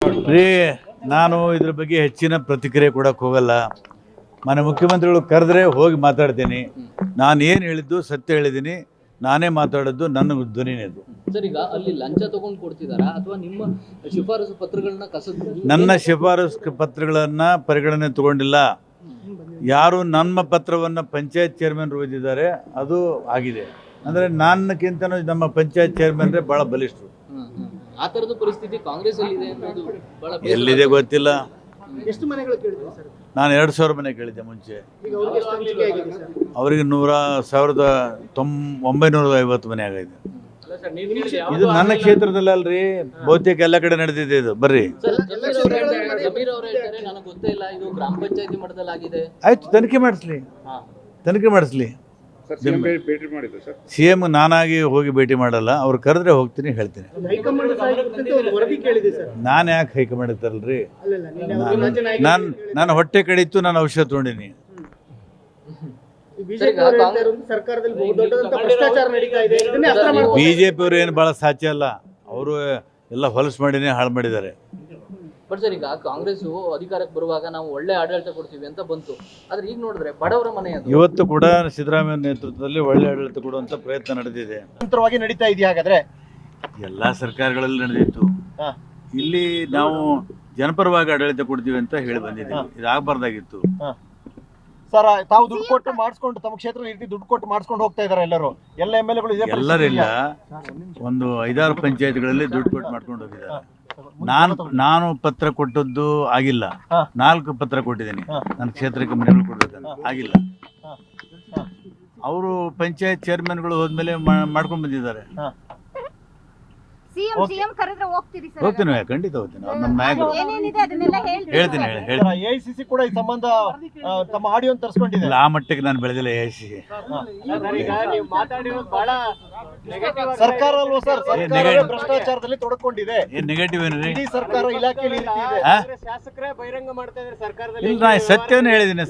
ರೀ ನಾನು ಇದ್ರ ಬಗ್ಗೆ ಹೆಚ್ಚಿನ ಪ್ರತಿಕ್ರಿಯೆ ಕೊಡಕ್ಕೆ ಹೋಗಲ್ಲ. ಮನೆ ಮುಖ್ಯಮಂತ್ರಿಗಳು ಕರೆದ್ರೆ ಹೋಗಿ ಮಾತಾಡ್ತೀನಿ. ನಾನು ಏನು ಹೇಳಿದ್ದು ಸತ್ಯ ಹೇಳಿದ್ದೀನಿ. ನಾನೇ ಮಾತಾಡೋದು, ನನ್ನ ಧ್ವನಿನೇ ಅದು. ಸರ್, ಈಗ ಅಲ್ಲಿ ಲಂಚ ತಗೊಂಡು ಕೊಡ್ತಿದಾರಾ ಅಥವಾ ನಿಮ್ಮ ಶಿಫಾರಸು ಪತ್ರಗಳನ್ನ ನನ್ನ ಶಿಫಾರಸು ಪತ್ರಗಳನ್ನು ಪರಿಗಣನೆ ತಗೊಂಡಿಲ್ಲ. ಯಾರು ನಮ್ಮ ಪತ್ರವನ್ನು ಪಂಚಾಯತ್ ಚೇರ್ಮನ್ ಓದಿದ್ದಾರೆ ಅದು ಆಗಿದೆ. ಅಂದರೆ ನನ್ನಕ್ಕಿಂತ ನಮ್ಮ ಪಂಚಾಯತ್ ಚೇರ್ಮನ್ರೇ ಭಾಳ ಬಲಿಷ್ಠರು. ಆ ಥರದ ಪರಿಸ್ಥಿತಿ ಕಾಂಗ್ರೆಸ್ ಅಲ್ಲಿ ಇದೆ ಅನ್ನೋದು ಬಹಳ ಎಲ್ಲಿದೆ ಗೊತ್ತಿಲ್ಲ. ಎಷ್ಟು ಮನೆಗಳು ಕೇಳಿದ್ರಿ ಸರ್? ನಾನು 2000 ಮನೆ ಕೇಳಿದ್ದೆ ಮುಂಚೆ. ಈಗ ಅವ್ರಿಗೆ ಎಷ್ಟು ಹಂಚಿಕೆ ಆಗಿದೆ ಸರ್? ಅವರಿಗೆ 1950 ಮನೆ ಆಗಿದೆ. ಇದು ನನ್ನ ಕ್ಷೇತ್ರದಲ್ಲಿ ಅಲ್ರಿ, ಬಹುತೇಕ ಎಲ್ಲ ಕಡೆ ನಡೆದಿದೆ ಇದು. ಬರ್ರಿ, ಜಮೀರ್ ಅವರು ಹೇಳ್ತಾರೆ ನನಗೆ ಗೊತ್ತೇ ಇಲ್ಲ, ಇದು ಗ್ರಾಮ ಪಂಚಾಯತಿ ಮಟ್ಟದಲ್ಲಿ ಆಗಿದೆ. ಆಯ್ತು, ತನಿಖೆ ಮಾಡಿಸ್ಲಿ. CM ನಾನಾಗಿ ಹೋಗಿ ಭೇಟಿ ಮಾಡಲ್ಲ, ಅವ್ರು ಕರೆದ್ರೆ ಹೋಗ್ತೀನಿ, ಹೇಳ್ತೀನಿ. ಹೈಕಮಾಂಡ್ ಸಾಹಿತ್ಯಕ್ಕೆ ಒಂದು ವರದಿ ಕೇಳಿದೆ ಸರ್. ನಾನು ಯಾಕೆ ಹೈಕಮಾಂಡ್ ತರಲ್ರಿ? ಅಲ್ಲಲ್ಲ, ನಿನ್ನೆ ರಾಜ್ಯ ನಾಯಕರು ನಾನು ಹೊಟ್ಟೆ ಕಡಿತು, ನಾನು ಔಷಧ ತೊಗೊಂಡಿನಿ. ಬಿಜೆಪಿ ಅವರು ಹೇಳ್ತಾ ಇರೋದು ಸರ್ಕಾರದಲ್ಲಿ ಬಹುದೊಡ್ಡದಂತ ಭ್ರಷ್ಟಾಚಾರ ನಡೀತಾ ಇದೆ, ಇದನ್ನೇ ಅಸ್ತ್ರ ಮಾಡ್ಕೊಂಡು BJP ಅವರು ಏನು ಭಾಳ ಸಾಧ್ಯ ಅಲ್ಲ. ಅವರು ಎಲ್ಲ ಹೊಲಸು ಮಾಡಿನೇ ಹಾಳು ಮಾಡಿದ್ದಾರೆ. ಬಟ್ ಸರ್, ಈಗ ಕಾಂಗ್ರೆಸ್ ಅಧಿಕಾರಕ್ಕೆ ಬರುವಾಗ ನಾವು ಒಳ್ಳೆ ಆಡಳಿತ ಕೊಡ್ತೀವಿ ಅಂತ ಬಂತು. ಆದ್ರೆ ಈಗ ನೋಡಿದ್ರೆ ಬಡವರ ಮನೆ ಅದು. ಇವತ್ತು ಕೂಡ ಸಿದ್ದರಾಮಯ್ಯ ನೇತೃತ್ವದಲ್ಲಿ ಒಳ್ಳೆ ಆಡಳಿತ ಕೊಡುವಂತ ಪ್ರಯತ್ನ ನಡೆದಿದೆ. ನಿರಂತರವಾಗಿ ನಡೀತಾ ಇದೆಯಾ ಹಾಗಾದ್ರೆ? ಎಲ್ಲ ಸರ್ಕಾರಗಳಲ್ಲಿ ನಡೆದಿತ್ತು. ಇಲ್ಲಿ ನಾವು ಜನಪರವಾಗಿ ಆಡಳಿತ ಕೊಡ್ತೀವಿ ಅಂತ ಹೇಳಿ ಬಂದಿದ್ದೀವಿ. ಇದಾಗಬಾರ್ದಾಗಿತ್ತು. ಸರ್, ತಾವು ದುಡ್ಡು ಕೊಟ್ಟು ಮಾಡಿಸ್ಕೊಂಡು ತಮ್ಮ ಕ್ಷೇತ್ರ ರೀತಿ ದುಡ್ಡು ಕೊಟ್ಟು ಮಾಡಿಸ್ಕೊಂಡು ಹೋಗ್ತಾ ಇದಾರೆ ಎಲ್ಲರೂ. ಎಲ್ಲ MLA-ಗಳು ಎಲ್ಲರಿಲ್ಲ, ಒಂದು 5-6 ಪಂಚಾಯತ್ಗಳಲ್ಲಿ ದುಡ್ಡು ಕೊಟ್ಟು ಮಾಡ್ಕೊಂಡು ಹೋಗಿದ್ದಾರೆ. ನಾನು ಪತ್ರ ಕೊಟ್ಟದ್ದು ಆಗಿಲ್ಲ. 4 ಪತ್ರ ಕೊಟ್ಟಿದ್ದೀನಿ ನನ್ನ ಕ್ಷೇತ್ರಕ್ಕೆ ಮನೆಗಳು ಕೊಡ್ಬೇಕಂತ, ಆಗಿಲ್ಲ. ಅವರು ಪಂಚಾಯತ್ ಚೇರ್ಮನ್ಗಳು ಹೋದ್ಮೇಲೆ ಮಾಡ್ಕೊಂಡು ಬಂದಿದ್ದಾರೆ. ಸಿಎಂ ಕರೆದ್ರೆ ಹೋಗ್ತೀರಿ ಸರ್? ಹೋಗ್ತೀನಿ, ಖಂಡಿತ ಹೋಗ್ತೀನಿ. ಅವ್ರು ನಮ್ಮ ನಾಯಕರು. ಏನೇನಿದೆ ಅದನ್ನೆಲ್ಲ ಹೇಳ್ತೀನಿ. AICC ಕೂಡ ಈ ಸಂಬಂಧ ತಮ್ಮ ಆಡಿಯೋ ತರಿಸ್ಕೊಂಡಿದೆ. ಇಲ್ಲ, ಆ ಮಟ್ಟಕ್ಕೆ ನಾನು ಬೆಳೆದಿಲ್ಲ. ಸರ್ಕಾರ ಅಲ್ವಾ ಸರ್? ಸರ್ಕಾರ ಭ್ರಷ್ಟಾಚಾರದಲ್ಲಿ ತೊಡಕೊಂಡಿದೆ. ಏನ್ ನೆಗೆಟಿವ್ ಏನ್ರಿ? ಇಡೀ ಸರ್ಕಾರ ಇಲಾಖೆಯಲ್ಲಿ ಶಾಸಕರೇ ಬಹಿರಂಗ ಮಾಡ್ತಾ ಇದ್ದಾರೆ ಸರ್ಕಾರದಲ್ಲಿ. ಇಲ್ಲ, ನಾನು ಸತ್ಯವನ್ನೇ ಹೇಳಿದ್ದೀನಿ.